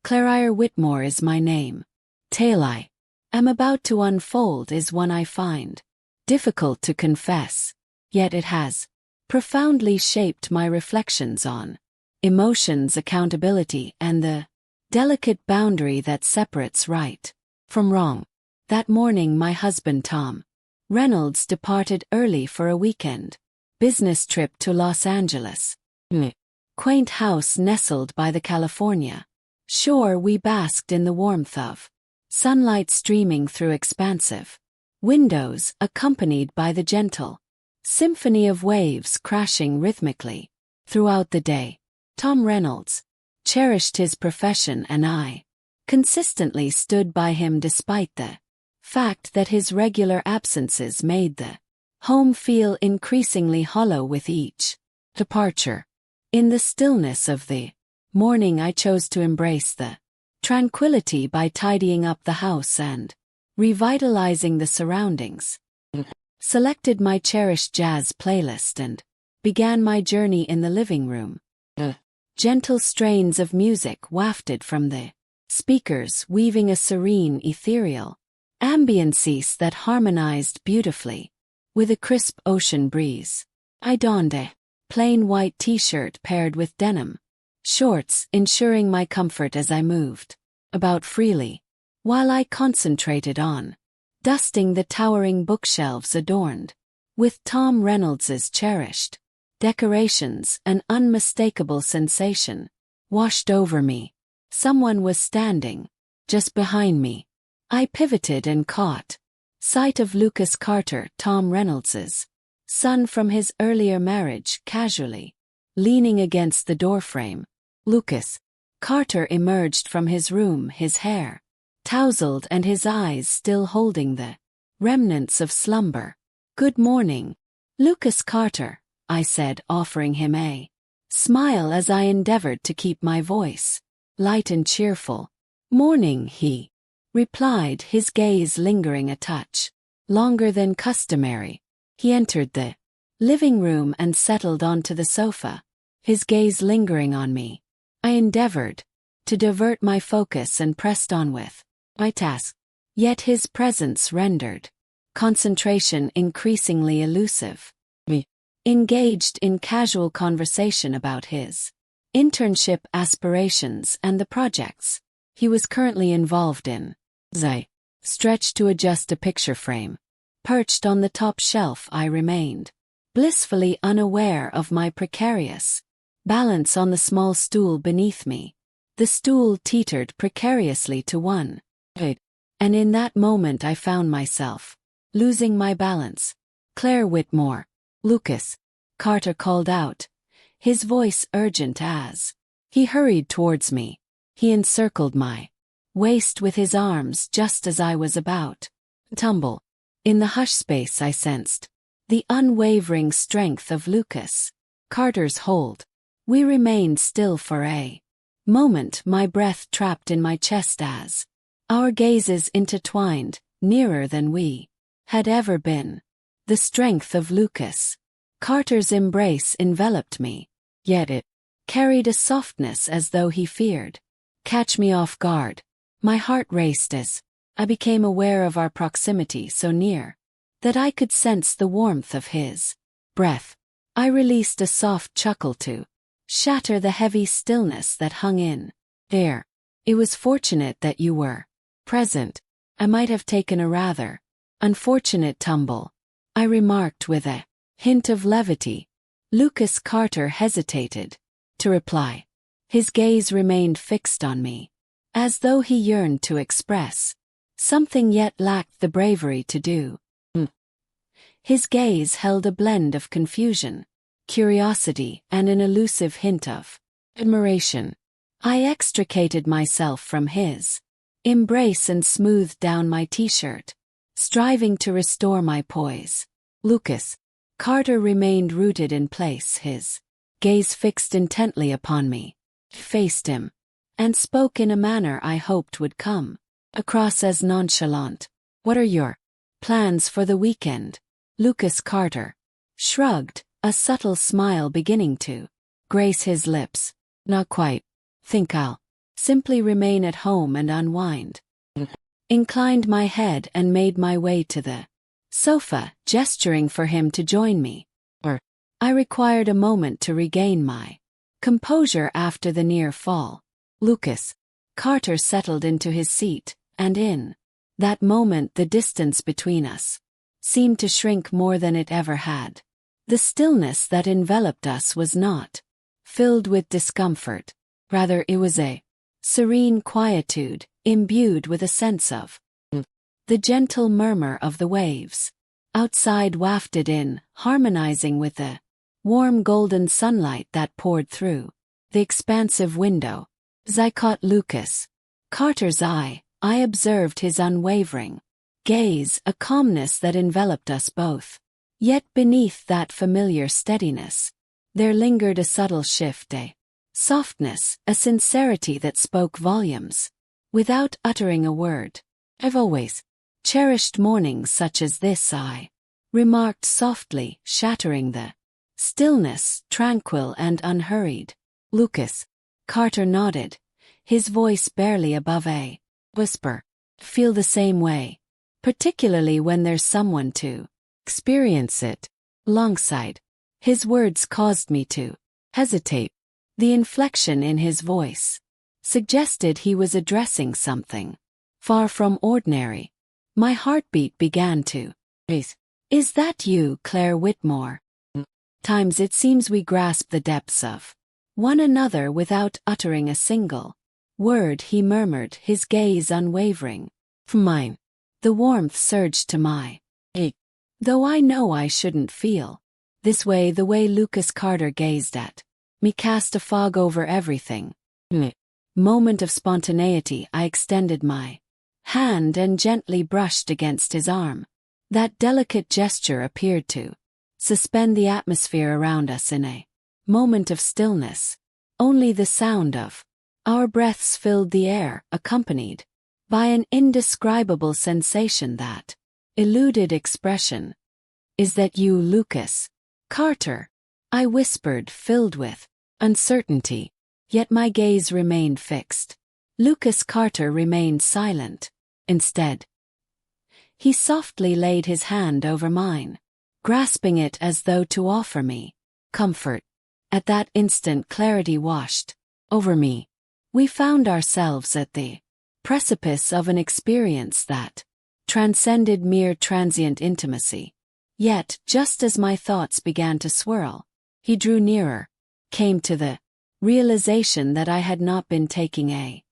Claire Whitmore is my name. Tale I am about to unfold is one I find difficult to confess, yet it has profoundly shaped my reflections on emotions, accountability, and the delicate boundary that separates right from wrong. That morning my husband Tom Reynolds departed early for a weekend business trip to Los Angeles. Quaint house nestled by the California shore, we basked in the warmth of sunlight streaming through expansive windows, accompanied by the gentle symphony of waves crashing rhythmically throughout the day. Tom Reynolds cherished his profession, and I consistently stood by him despite the fact that his regular absences made the home feel increasingly hollow with each departure. In the stillness of the morning, I chose to embrace the tranquility by tidying up the house and revitalizing the surroundings. Selected my cherished jazz playlist and began my journey in the living room. Gentle strains of music wafted from the speakers, weaving a serene, ethereal ambience that harmonized beautifully with a crisp ocean breeze. I donned a plain white t-shirt paired with denim shorts, ensuring my comfort as I moved about freely, while I concentrated on dusting the towering bookshelves adorned with Tom Reynolds's cherished decorations. An unmistakable sensation washed over me. Someone was standing just behind me. I pivoted and caught sight of Lucas Carter, Tom Reynolds's son from his earlier marriage, casually leaning against the doorframe. Lucas Carter emerged from his room, his hair tousled and his eyes still holding the remnants of slumber. "Good morning, Lucas Carter," I said, offering him a smile as I endeavored to keep my voice light and cheerful. "Morning," he replied, his gaze lingering a touch longer than customary. He entered the living room and settled onto the sofa, his gaze lingering on me. I endeavored to divert my focus and pressed on with my task, yet his presence rendered concentration increasingly elusive. We engaged in casual conversation about his internship aspirations and the projects he was currently involved in. I stretched to adjust a picture frame perched on the top shelf. I remained blissfully unaware of my precarious balance on the small stool beneath me. The stool teetered precariously to one side, and in that moment I found myself losing my balance. "Claire Whitmore," Lucas Carter called out, his voice urgent as he hurried towards me. He encircled my waist with his arms just as I was about to tumble. In the hush space I sensed the unwavering strength of Lucas Carter's hold. We remained still for a moment, my breath trapped in my chest as our gazes intertwined, nearer than we had ever been. The strength of Lucas Carter's embrace enveloped me, yet it carried a softness as though he feared catch me off guard. My heart raced as I became aware of our proximity so near that I could sense the warmth of his breath. I released a soft chuckle to shatter the heavy stillness that hung in air. "It was fortunate that you were present. I might have taken a rather unfortunate tumble," I remarked with a hint of levity. Lucas Carter hesitated to reply. His gaze remained fixed on me, as though he yearned to express something yet lacked the bravery to do. His gaze held a blend of confusion, curiosity, and an elusive hint of admiration. I extricated myself from his embrace and smoothed down my t-shirt, striving to restore my poise. Lucas Carter remained rooted in place, his gaze fixed intently upon me. I faced him and spoke in a manner I hoped would come across as nonchalant. "What are your plans for the weekend?" Lucas Carter shrugged, a subtle smile beginning to grace his lips. "Not quite. Think I'll simply remain at home and unwind. Inclined my head and made my way to the sofa, gesturing for him to join me. I required a moment to regain my composure after the near fall. Lucas Carter settled into his seat, and in that moment the distance between us seemed to shrink more than it ever had. The stillness that enveloped us was not filled with discomfort. Rather, it was a serene quietude, imbued with a sense of the gentle murmur of the waves outside wafted in, harmonizing with the warm golden sunlight that poured through the expansive window. As I caught Lucas Carter's eye, I observed his unwavering gaze, a calmness that enveloped us both. Yet beneath that familiar steadiness, there lingered a subtle shift, a softness, a sincerity that spoke volumes. Without uttering a word, "I've always cherished mornings such as this," I remarked softly, shattering the stillness, tranquil and unhurried. Lucas Carter nodded, his voice barely above a whisper. "Feel the same way, particularly when there's someone to experience it alongside." His words caused me to hesitate. The inflection in his voice suggested he was addressing something far from ordinary. My heartbeat began to race. "Is that you, Claire Whitmore?" Times it seems we grasp the depths of one another without uttering a single word, he murmured, his gaze unwavering. "From mine." The warmth surged to my ache. Though I know I shouldn't feel this way, the way Lucas Carter gazed at me cast a fog over everything. Moment of spontaneity, I extended my hand and gently brushed against his arm. That delicate gesture appeared to suspend the atmosphere around us in a moment of stillness. Only the sound of our breaths filled the air, accompanied by an indescribable sensation that eluded expression. "Is that you, Lucas Carter?" I whispered, filled with uncertainty, yet my gaze remained fixed. Lucas Carter remained silent. Instead, he softly laid his hand over mine, grasping it as though to offer me comfort. At that instant, clarity washed over me. We found ourselves at the precipice of an experience that transcended mere transient intimacy. Yet, just as my thoughts began to swirl, he drew nearer, came to the realization that I had not been taking a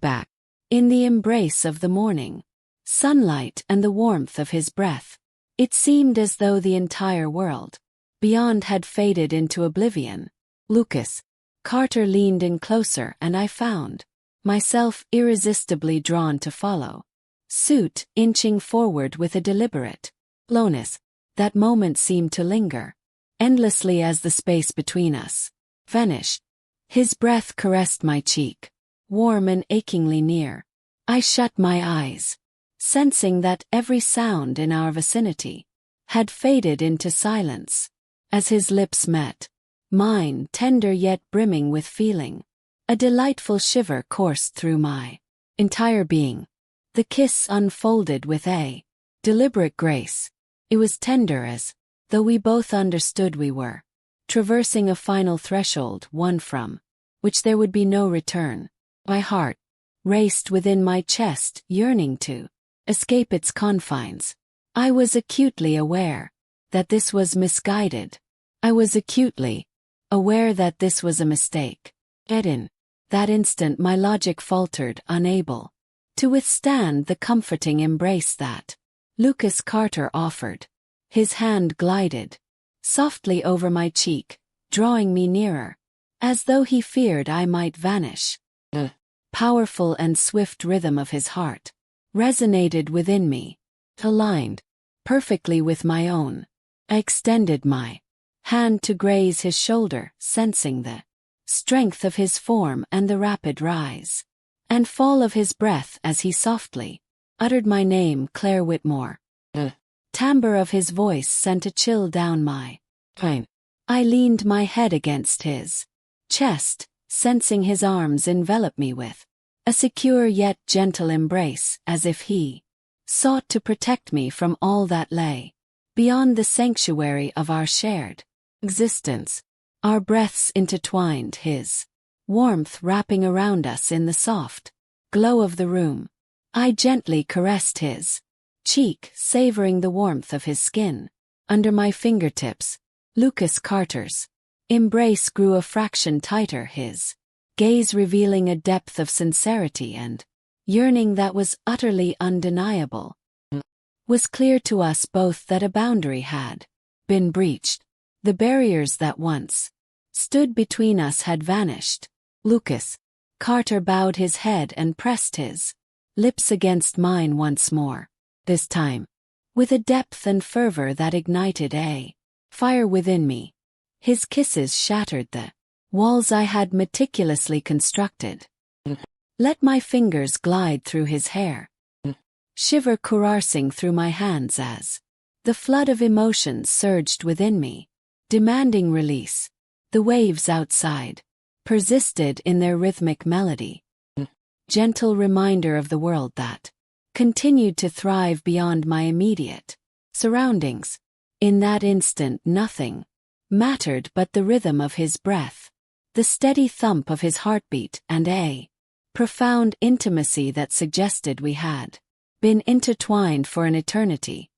back. In the embrace of the morning sunlight and the warmth of his breath, it seemed as though the entire world beyond had faded into oblivion. Lucas Carter leaned in closer, and I found myself irresistibly drawn to follow suit, inching forward with a deliberate slowness. That moment seemed to linger endlessly as the space between us vanished. His breath caressed my cheek, warm and achingly near. I shut my eyes, sensing that every sound in our vicinity had faded into silence. As his lips met mine, tender yet brimming with feeling, a delightful shiver coursed through my entire being. The kiss unfolded with a deliberate grace. It was tender, as though we both understood we were traversing a final threshold, one from which there would be no return. My heart raced within my chest, yearning to escape its confines. I was acutely aware that this was misguided. I was acutely aware that this was a mistake. Yet in that instant my logic faltered, unable to withstand the comforting embrace that Lucas Carter offered. His hand glided softly over my cheek, drawing me nearer, as though he feared I might vanish. The powerful and swift rhythm of his heart resonated within me, aligned perfectly with my own. I extended my hand to graze his shoulder, sensing the strength of his form and the rapid rise and fall of his breath as he softly uttered my name, Claire Whitmore. The timbre of his voice sent a chill down my spine. I leaned my head against his chest, sensing his arms envelop me with a secure yet gentle embrace, as if he sought to protect me from all that lay beyond the sanctuary of our shared existence. Our breaths intertwined, his warmth wrapping around us in the soft glow of the room. I gently caressed his cheek, savoring the warmth of his skin under my fingertips. Lucas Carter's embrace grew a fraction tighter, his gaze revealing a depth of sincerity and yearning that was utterly undeniable. It was clear to us both that a boundary had been breached. The barriers that once stood between us had vanished. Lucas Carter bowed his head and pressed his lips against mine once more, this time with a depth and fervor that ignited a fire within me. His kisses shattered the walls I had meticulously constructed. Let my fingers glide through his hair, shiver coursing through my hands as the flood of emotions surged within me, demanding release. The waves outside persisted in their rhythmic melody, gentle reminder of the world that continued to thrive beyond my immediate surroundings. In that instant nothing mattered but the rhythm of his breath, the steady thump of his heartbeat, and a profound intimacy that suggested we had been intertwined for an eternity.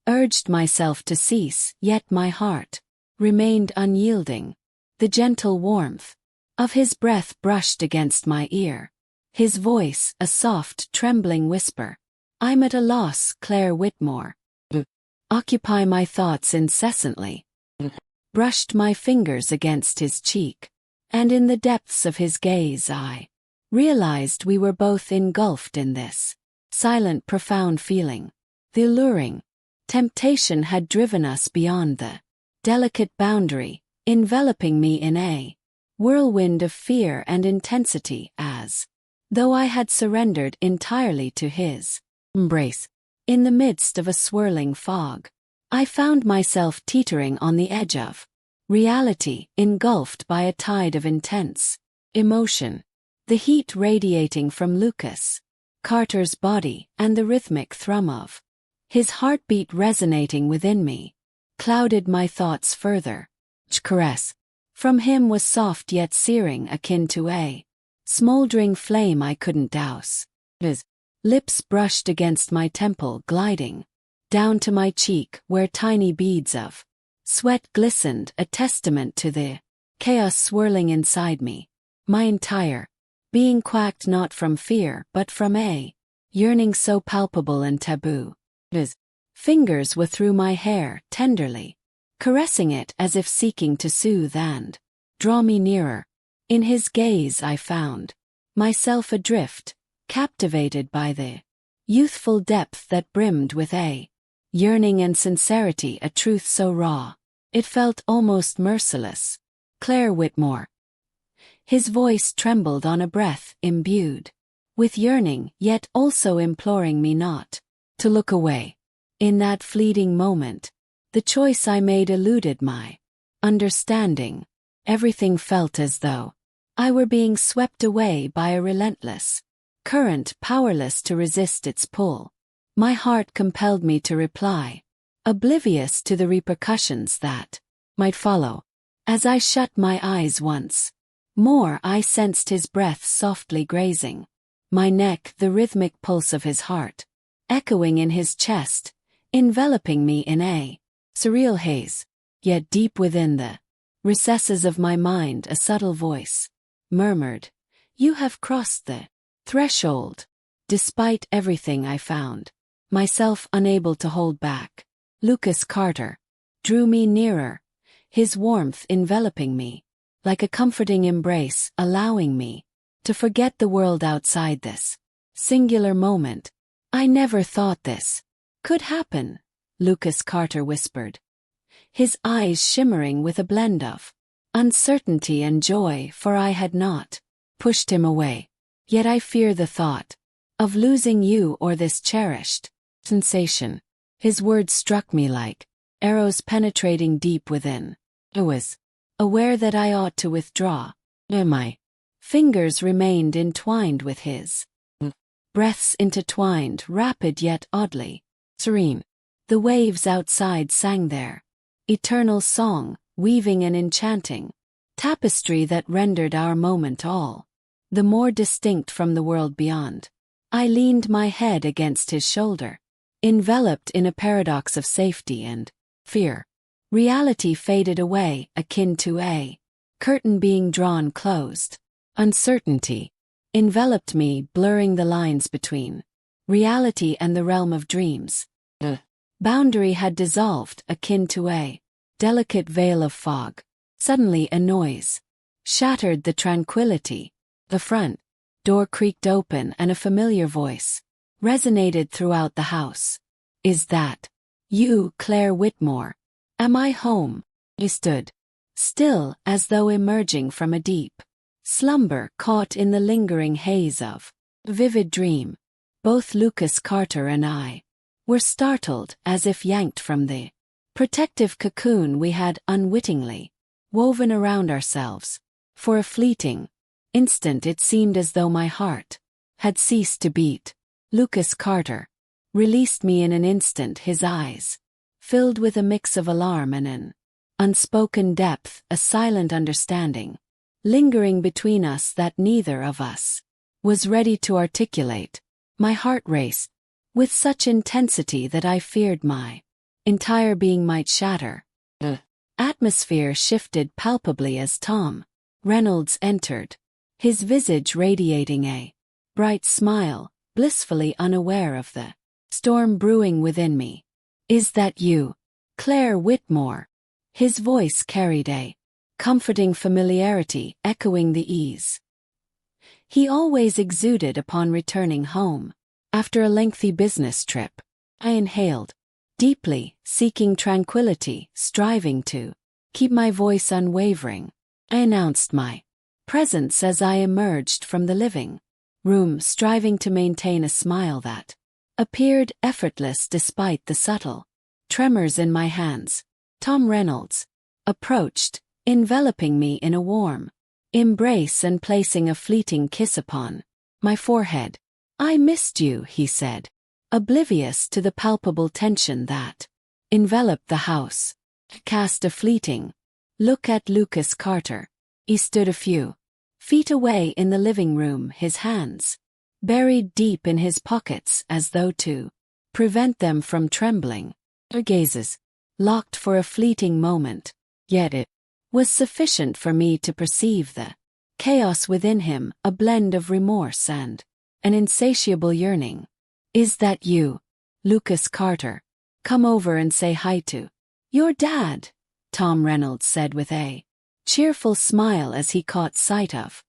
Urged myself to cease, yet my heart remained unyielding. The gentle warmth of his breath brushed against my ear, his voice a soft, trembling whisper. I'm at a loss, Claire Whitmore. Occupy my thoughts incessantly. Brushed my fingers against his cheek, and in the depths of his gaze I realized we were both engulfed in this silent, profound feeling. The alluring temptation had driven us beyond the delicate boundary, enveloping me in a whirlwind of fear and intensity, as though I had surrendered entirely to his embrace. In the midst of a swirling fog, I found myself teetering on the edge of reality, engulfed by a tide of intense emotion. The heat radiating from Lucas Carter's body and the rhythmic thrum of his heartbeat resonating within me clouded my thoughts further. Each caress from him was soft yet searing, akin to a smoldering flame I couldn't douse. His lips brushed against my temple, gliding down to my cheek where tiny beads of sweat glistened, a testament to the chaos swirling inside me. My entire being quacked not from fear but from a yearning so palpable and taboo. His fingers were through my hair, tenderly caressing it as if seeking to soothe and draw me nearer. In his gaze I found myself adrift, captivated by the youthful depth that brimmed with a yearning and sincerity, a truth so raw it felt almost merciless. Claire Whitmore. His voice trembled on a breath imbued with yearning, yet also imploring me not to look away. In that fleeting moment, the choice I made eluded my understanding. Everything felt as though I were being swept away by a relentless current, powerless to resist its pull. My heart compelled me to reply, oblivious to the repercussions that might follow. As I shut my eyes once more, I sensed his breath softly grazing my neck, the rhythmic pulse of his heart echoing in his chest, enveloping me in a surreal haze. Yet deep within the recesses of my mind a subtle voice murmured, "You have crossed the threshold." Despite everything, I found myself unable to hold back. Lucas Carter drew me nearer, his warmth enveloping me like a comforting embrace, allowing me to forget the world outside this singular moment. "I never thought this could happen," Lucas Carter whispered, his eyes shimmering with a blend of uncertainty and joy, for I had not pushed him away. Yet I fear the thought of losing you or this cherished sensation. His words struck me like arrows penetrating deep within. I was aware that I ought to withdraw. My Fingers remained entwined with his. Breaths intertwined, rapid yet oddly serene. The waves outside sang their eternal song, weaving an enchanting tapestry that rendered our moment all the more distinct from the world beyond. I leaned my head against his shoulder, enveloped in a paradox of safety and fear. Reality faded away, akin to a curtain being drawn closed. Uncertainty enveloped me, blurring the lines between reality and the realm of dreams. The boundary had dissolved, akin to a delicate veil of fog. Suddenly a noise shattered the tranquility. The front door creaked open and a familiar voice resonated throughout the house. "Is that you, Claire Whitmore? Am I home?" He stood still, as though emerging from a deep slumber, caught in the lingering haze of a vivid dream. Both Lucas Carter and I were startled, as if yanked from the protective cocoon we had unwittingly woven around ourselves. For a fleeting instant it seemed as though my heart had ceased to beat. Lucas Carter released me in an instant, his eyes filled with a mix of alarm and an unspoken depth, a silent understanding lingering between us that neither of us was ready to articulate. My heart raced with such intensity that I feared my entire being might shatter. The atmosphere shifted palpably as Tom Reynolds entered, his visage radiating a bright smile, blissfully unaware of the storm brewing within me. "Is that you, Claire Whitmore?" His voice carried a comforting familiarity, echoing the ease he always exuded upon returning home after a lengthy business trip. I inhaled deeply, seeking tranquility, striving to keep my voice unwavering. I announced my presence as I emerged from the living room, striving to maintain a smile that appeared effortless despite the subtle tremors in my hands. Tom Reynolds approached, enveloping me in a warm embrace and placing a fleeting kiss upon my forehead. "I missed you," he said, oblivious to the palpable tension that enveloped the house. I cast a fleeting look at Lucas Carter. He stood a few feet away in the living room, his hands buried deep in his pockets as though to prevent them from trembling. Our gazes locked for a fleeting moment, yet it was sufficient for me to perceive the chaos within him, a blend of remorse and an insatiable yearning. "Is that you, Lucas Carter? Come over and say hi to your dad," Tom Reynolds said with a cheerful smile as he caught sight of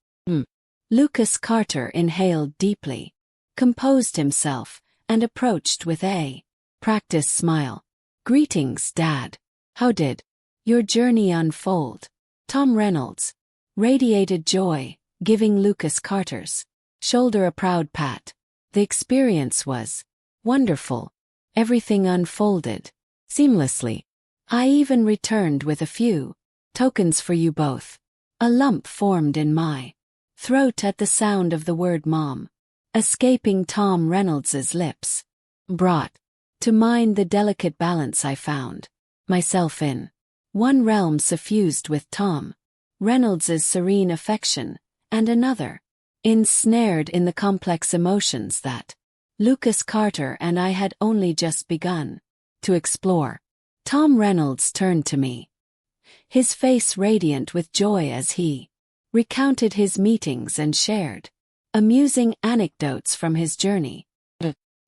Lucas Carter inhaled deeply, composed himself, and approached with a practiced smile. "Greetings, Dad. How did your journey unfold?" Tom Reynolds radiated joy, giving Lucas Carter's shoulder a proud pat. "The experience was wonderful. Everything unfolded seamlessly. I even returned with a few tokens for you both." A lump formed in my throat at the sound of the word mom, escaping Tom Reynolds's lips, brought to mind the delicate balance I found myself in. One realm suffused with Tom Reynolds's serene affection, and another ensnared in the complex emotions that Lucas Carter and I had only just begun to explore. Tom Reynolds turned to me, his face radiant with joy as he recounted his meetings and shared amusing anecdotes from his journey.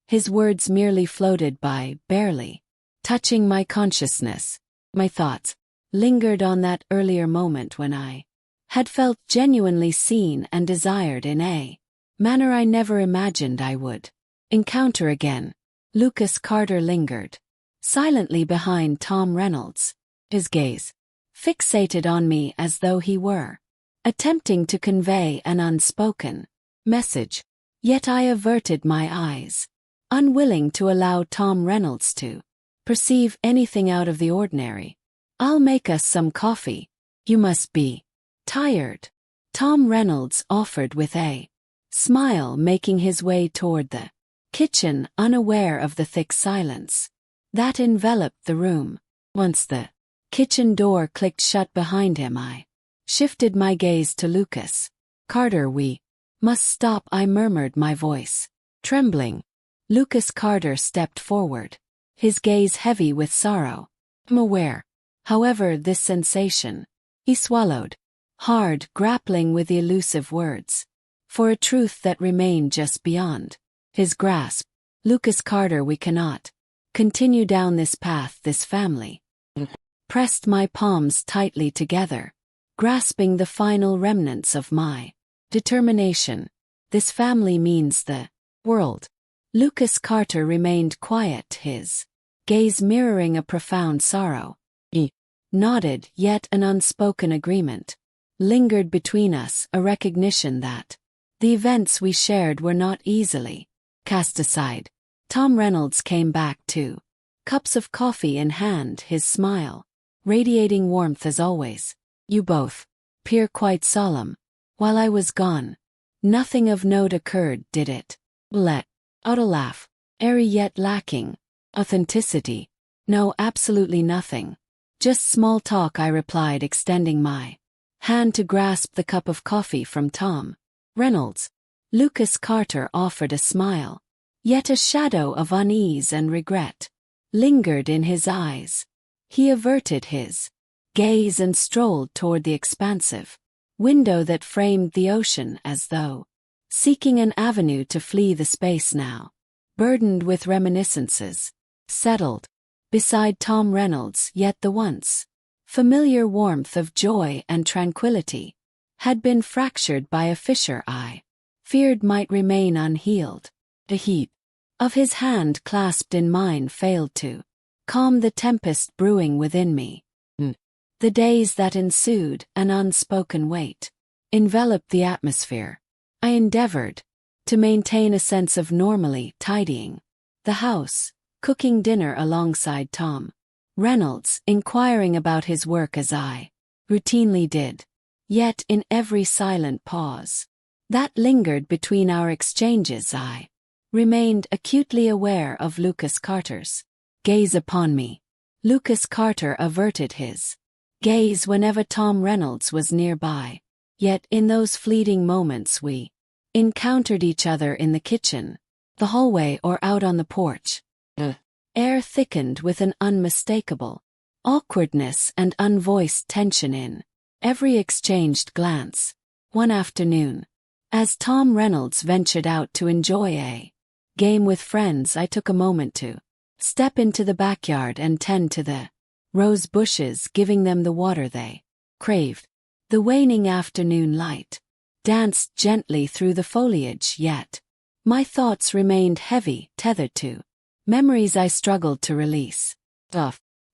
His words merely floated by, barely touching my consciousness. My thoughts lingered on that earlier moment when I had felt genuinely seen and desired in a manner I never imagined I would encounter again. Lucas Carter lingered silently behind Tom Reynolds, his gaze fixated on me as though he were attempting to convey an unspoken message. Yet I averted my eyes, unwilling to allow Tom Reynolds to perceive anything out of the ordinary. "I'll make us some coffee. You must be tired," Tom Reynolds offered with a smile, making his way toward the kitchen, unaware of the thick silence that enveloped the room. Once the kitchen door clicked shut behind him, I shifted my gaze to Lucas. "Carter, we must stop," I murmured, my voice trembling. Lucas Carter stepped forward, his gaze heavy with sorrow. "I'm aware. However, this sensation," he swallowed hard, grappling with the elusive words, for a truth that remained just beyond his grasp. "Lucas Carter, we cannot continue down this path. This family." Pressed my palms tightly together, grasping the final remnants of my determination. "This family means the world." Lucas Carter remained quiet, his gaze mirroring a profound sorrow. He nodded, yet an unspoken agreement lingered between us, a recognition that the events we shared were not easily cast aside. Tom Reynolds came back, 2 cups of coffee in hand, his smile radiating warmth as always. "You both appear quite solemn." While I was gone, nothing of note occurred, did it? Let out a laugh, airy yet lacking authenticity. "No, absolutely nothing. Just small talk," I replied, extending my hand to grasp the cup of coffee from Tom Reynolds. Lucas Carter offered a smile, yet a shadow of unease and regret lingered in his eyes. He averted his gaze and strolled toward the expansive window that framed the ocean, as though seeking an avenue to flee the space now burdened with reminiscences. Settled beside Tom Reynolds, yet the once familiar warmth of joy and tranquility had been fractured by a fissure I feared might remain unhealed. The heat of his hand clasped in mine failed to calm the tempest brewing within me. The days that ensued, an unspoken weight enveloped the atmosphere. I endeavored to maintain a sense of normalcy, tidying the house, cooking dinner alongside Tom Reynolds, inquiring about his work as I routinely did. Yet in every silent pause that lingered between our exchanges, I remained acutely aware of Lucas Carter's gaze upon me. Lucas Carter averted his gaze whenever Tom Reynolds was nearby. Yet in those fleeting moments we encountered each other in the kitchen, the hallway, or out on the porch. The air thickened with an unmistakable awkwardness and unvoiced tension in every exchanged glance. One afternoon, as Tom Reynolds ventured out to enjoy a game with friends, I took a moment to step into the backyard and tend to the rose bushes, giving them the water they craved. The waning afternoon light danced gently through the foliage, yet my thoughts remained heavy, tethered to memories I struggled to release.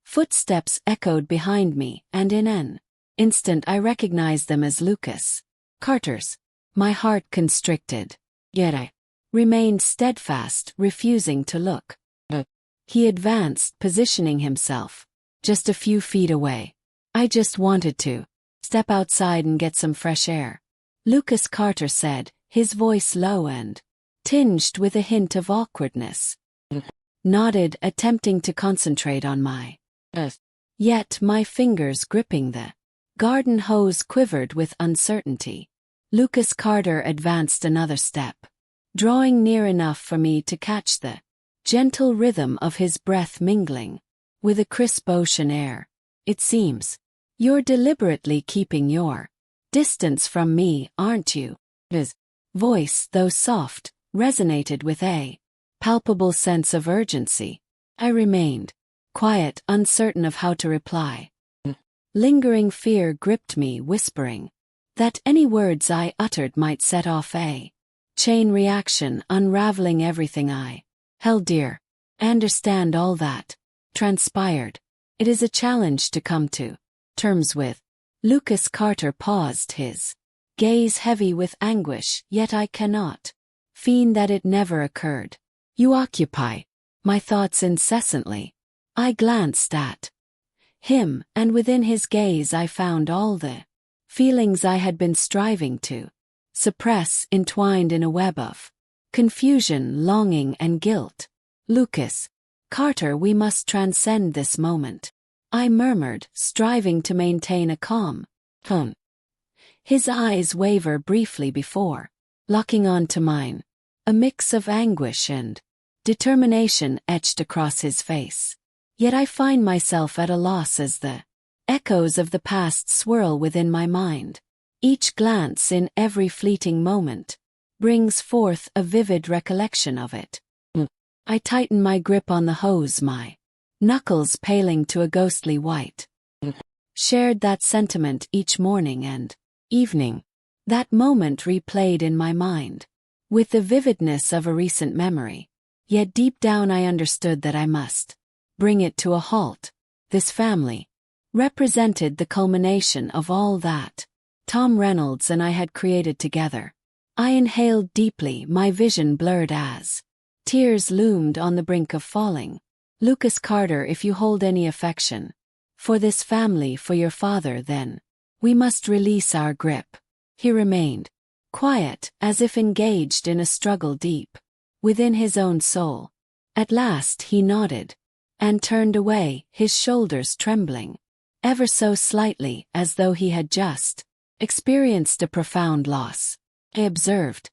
Footsteps echoed behind me, and in an instant I recognized them as Lucas Carter's. My heart constricted, yet I remained steadfast, refusing to look. He advanced, positioning himself just a few feet away. "I just wanted to step outside and get some fresh air," Lucas Carter said, his voice low and tinged with a hint of awkwardness. Nodded, attempting to concentrate on my yet my fingers gripping the garden hose quivered with uncertainty. Lucas Carter advanced another step, drawing near enough for me to catch the gentle rhythm of his breath mingling with a crisp ocean air. "It seems you're deliberately keeping your distance from me, aren't you?" His voice, though soft, resonated with a palpable sense of urgency. I remained quiet, uncertain of how to reply. Lingering fear gripped me, whispering that any words I uttered might set off a chain reaction, unraveling everything I held dear. "I understand all that transpired. It is a challenge to come to terms with." Lucas Carter paused, his gaze heavy with anguish, "Yet I cannot feign that it never occurred. You occupy my thoughts incessantly." I glanced at him, and within his gaze I found all the feelings I had been striving to suppress entwined in a web of confusion, longing, and guilt. Lucas, Carter, we must transcend this moment, I murmured, striving to maintain a calm tone. His eyes waver briefly before locking onto mine, a mix of anguish and determination etched across his face. Yet I find myself at a loss as the echoes of the past swirl within my mind. Each glance, in every fleeting moment, brings forth a vivid recollection of it. I tighten my grip on the hose, my knuckles paling to a ghostly white. Shared that sentiment each morning and evening. That moment replayed in my mind, with the vividness of a recent memory. Yet deep down I understood that I must bring it to a halt. This family represented the culmination of all that Tom Reynolds and I had created together. I inhaled deeply, my vision blurred as tears loomed on the brink of falling. Lucas Carter, if you hold any affection for this family, for your father, then we must release our grip. He remained quiet, as if engaged in a struggle deep within his own soul. At last he nodded and turned away, his shoulders trembling ever so slightly, as though he had just experienced a profound loss. I observed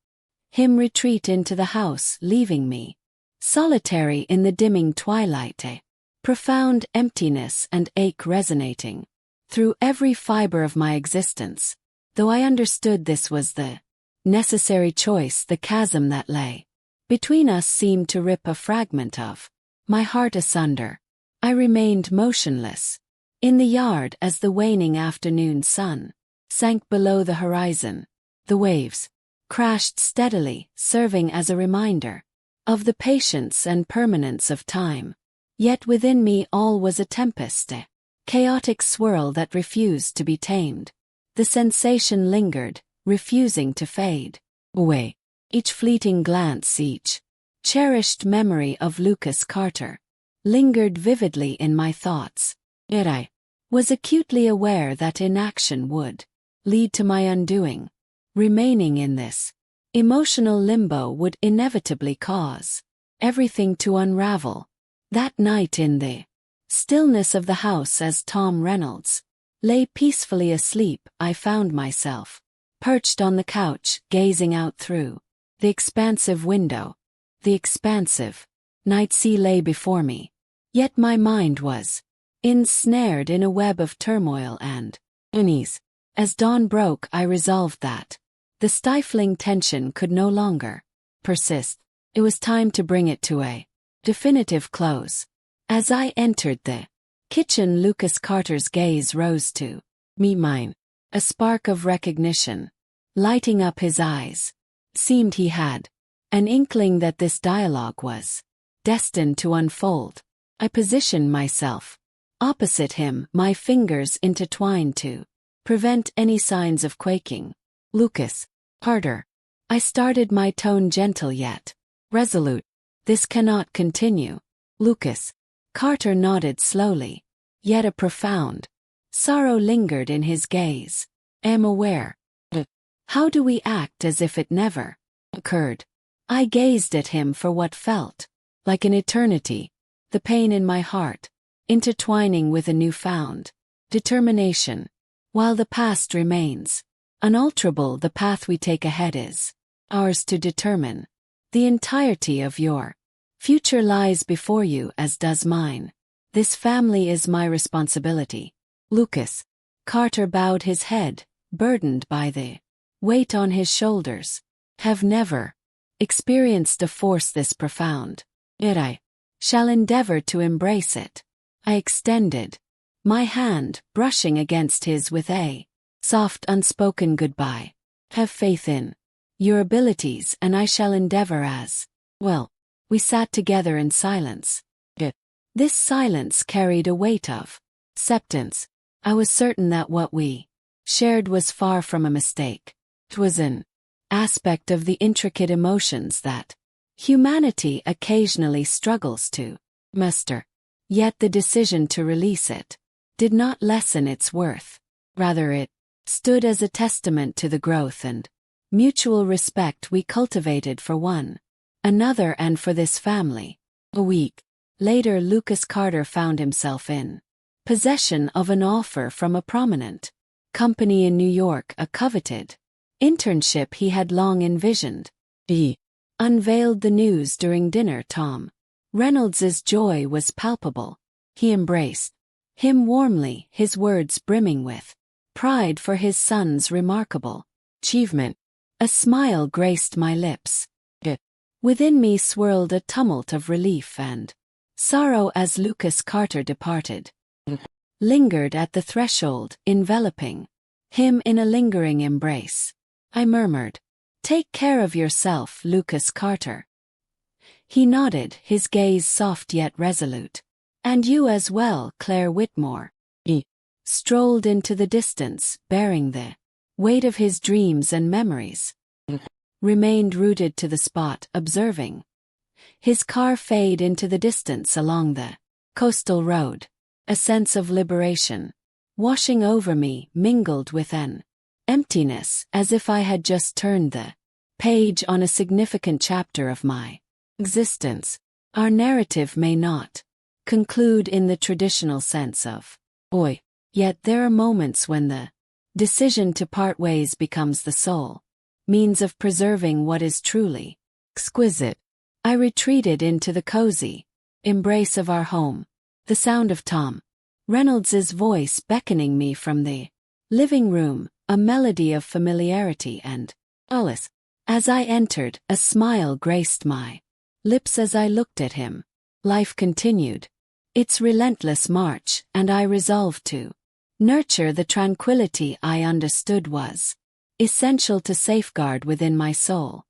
him retreat into the house, leaving me solitary in the dimming twilight, a profound emptiness and ache resonating through every fiber of my existence. Though I understood this was the necessary choice, the chasm that lay between us seemed to rip a fragment of my heart asunder. I remained motionless in the yard as the waning afternoon sun sank below the horizon. The waves crashed steadily, serving as a reminder of the patience and permanence of time. Yet within me all was a tempest, a chaotic swirl that refused to be tamed. The sensation lingered, refusing to fade away. Each fleeting glance, each cherished memory of Lucas Carter lingered vividly in my thoughts. Yet I was acutely aware that inaction would lead to my undoing. Remaining in this emotional limbo would inevitably cause everything to unravel. That night, in the stillness of the house, as Tom Reynolds lay peacefully asleep, I found myself perched on the couch, gazing out through the expansive window. The expansive night sea lay before me, yet my mind was ensnared in a web of turmoil and unease. As dawn broke, I resolved that the stifling tension could no longer persist. It was time to bring it to a definitive close. As I entered the kitchen, Lucas Carter's gaze rose to meet mine, a spark of recognition lighting up his eyes. Seemed he had an inkling that this dialogue was destined to unfold. I positioned myself opposite him, my fingers intertwined to prevent any signs of quaking. Lucas Carter, I started, my tone gentle yet resolute. This cannot continue. Lucas Carter nodded slowly, yet a profound sorrow lingered in his gaze. Am aware. How do we act as if it never occurred? I gazed at him for what felt like an eternity, the pain in my heart intertwining with a newfound determination. While the past remains unalterable, the path we take ahead is ours to determine. The entirety of your future lies before you, as does mine. This family is my responsibility. Lucas Carter bowed his head, burdened by the weight on his shoulders. Have never experienced a force this profound, yet I shall endeavor to embrace it. I extended my hand, brushing against his with a soft, unspoken goodbye. Have faith in your abilities, and I shall endeavor as well. We sat together in silence. This silence carried a weight of acceptance. I was certain that what we shared was far from a mistake. It was an aspect of the intricate emotions that humanity occasionally struggles to master. Yet the decision to release it did not lessen its worth. Rather, it stood as a testament to the growth and mutual respect we cultivated for one another and for this family. A week later, Lucas Carter found himself in possession of an offer from a prominent company in New York, a coveted internship he had long envisioned. He unveiled the news during dinner. Tom Reynolds's joy was palpable. He embraced him warmly, his words brimming with pride for his son's remarkable achievement. A smile graced my lips. Within me swirled a tumult of relief and sorrow as Lucas Carter departed, lingered at the threshold, enveloping him in a lingering embrace. I murmured, "Take care of yourself, Lucas Carter." He nodded, his gaze soft yet resolute. "And you as well, Claire Whitmore." He strolled into the distance, bearing the weight of his dreams and memories. Remained rooted to the spot, observing his car fade into the distance along the coastal road. A sense of liberation washing over me mingled with an emptiness, as if I had just turned the page on a significant chapter of my existence. Our narrative may not conclude in the traditional sense of "oi," yet there are moments when the decision to part ways becomes the sole means of preserving what is truly exquisite. I retreated into the cozy embrace of our home, the sound of Tom Reynolds's voice beckoning me from the living room, a melody of familiarity and solace. As I entered, a smile graced my lips as I looked at him. Life continued its relentless march, and I resolved to nurture the tranquility I understood was essential to safeguard within my soul.